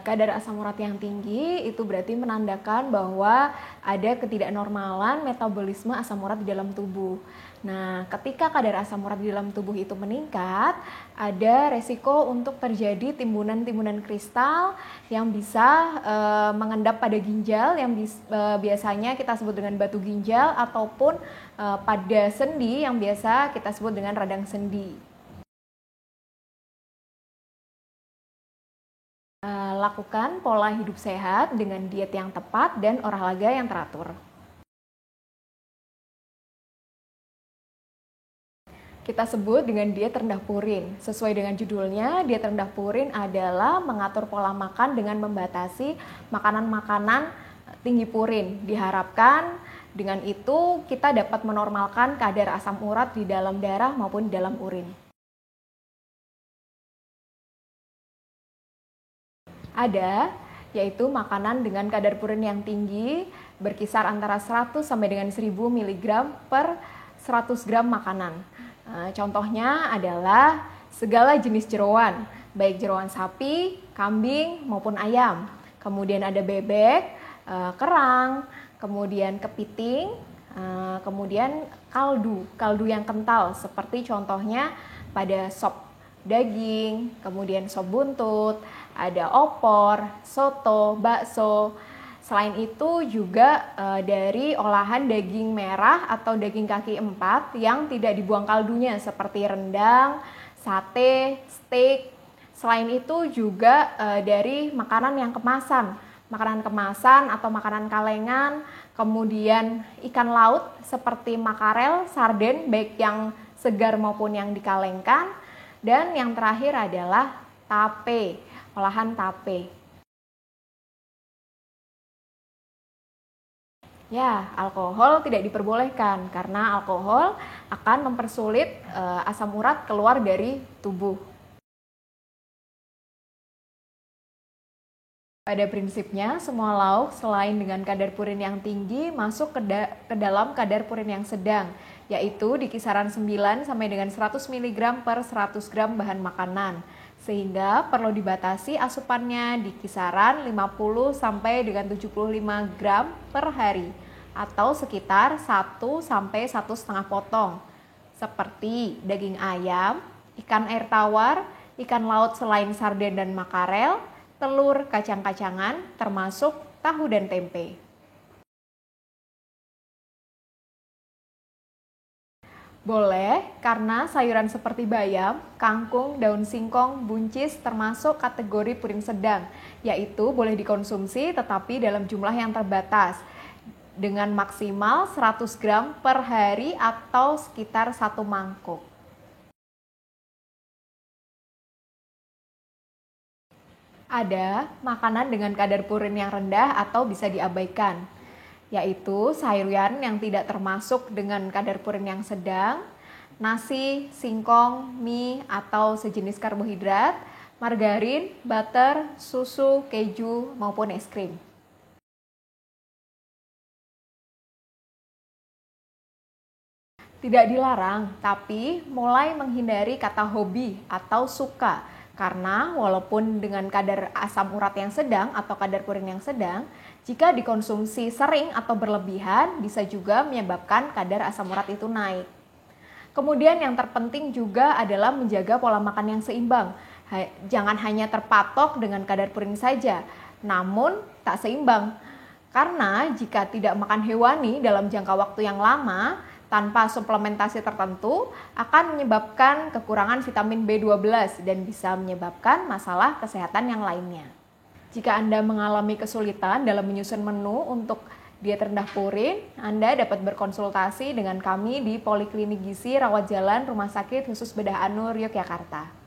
Kadar asam urat yang tinggi itu berarti menandakan bahwa ada ketidaknormalan metabolisme asam urat di dalam tubuh. Nah, ketika kadar asam urat di dalam tubuh itu meningkat, ada resiko untuk terjadi timbunan-timbunan kristal yang bisa mengendap pada ginjal yang biasanya kita sebut dengan batu ginjal ataupun pada sendi yang biasa kita sebut dengan radang sendi. Lakukan pola hidup sehat dengan diet yang tepat dan olahraga yang teratur. Kita sebut dengan diet rendah purin. Sesuai dengan judulnya, diet rendah purin adalah mengatur pola makan dengan membatasi makanan-makanan tinggi purin. Diharapkan dengan itu kita dapat menormalkan kadar asam urat di dalam darah maupun di dalam urin. Ada, yaitu makanan dengan kadar purin yang tinggi berkisar antara 100 sampai dengan 1000 mg per 100 gram makanan. Contohnya adalah segala jenis jeroan, baik jeroan sapi, kambing maupun ayam. Kemudian ada bebek, kerang, kemudian kepiting, kemudian kaldu yang kental seperti contohnya pada sop daging, kemudian sop buntut, ada opor, soto, bakso. Selain itu juga dari olahan daging merah atau daging kaki empat yang tidak dibuang kaldunya seperti rendang, sate, steak. Selain itu juga dari makanan yang makanan kemasan atau makanan kalengan, kemudian ikan laut seperti makarel, sarden baik yang segar maupun yang dikalengkan. Dan yang terakhir adalah tape, olahan tape. Ya, alkohol tidak diperbolehkan karena alkohol akan mempersulit asam urat keluar dari tubuh. Pada prinsipnya, semua lauk selain dengan kadar purin yang tinggi masuk ke dalam kadar purin yang sedang, yaitu di kisaran 9 sampai dengan 100 mg per 100 gram bahan makanan. Sehingga perlu dibatasi asupannya di kisaran 50 sampai dengan 75 gram per hari atau sekitar 1 sampai 1,5 potong. Seperti daging ayam, ikan air tawar, ikan laut selain sarden dan makarel, telur, kacang-kacangan, termasuk tahu dan tempe. Boleh, karena sayuran seperti bayam, kangkung, daun singkong, buncis termasuk kategori purin sedang, yaitu boleh dikonsumsi tetapi dalam jumlah yang terbatas, dengan maksimal 100 gram per hari atau sekitar 1 mangkuk. Ada makanan dengan kadar purin yang rendah atau bisa diabaikan, yaitu sayuran yang tidak termasuk dengan kadar purin yang sedang, nasi, singkong, mie, atau sejenis karbohidrat, margarin, butter, susu, keju, maupun es krim. Tidak dilarang, tapi mulai menghindari kata hobi atau suka. Karena walaupun dengan kadar asam urat yang sedang atau kadar purin yang sedang, jika dikonsumsi sering atau berlebihan bisa juga menyebabkan kadar asam urat itu naik. Kemudian yang terpenting juga adalah menjaga pola makan yang seimbang. Jangan hanya terpatok dengan kadar purin saja, namun tak seimbang. Karena jika tidak makan hewani dalam jangka waktu yang lama, tanpa suplementasi tertentu akan menyebabkan kekurangan vitamin B12 dan bisa menyebabkan masalah kesehatan yang lainnya. Jika Anda mengalami kesulitan dalam menyusun menu untuk diet rendah purin, Anda dapat berkonsultasi dengan kami di Poliklinik Gizi Rawat Jalan Rumah Sakit Khusus Bedah Anur, Yogyakarta.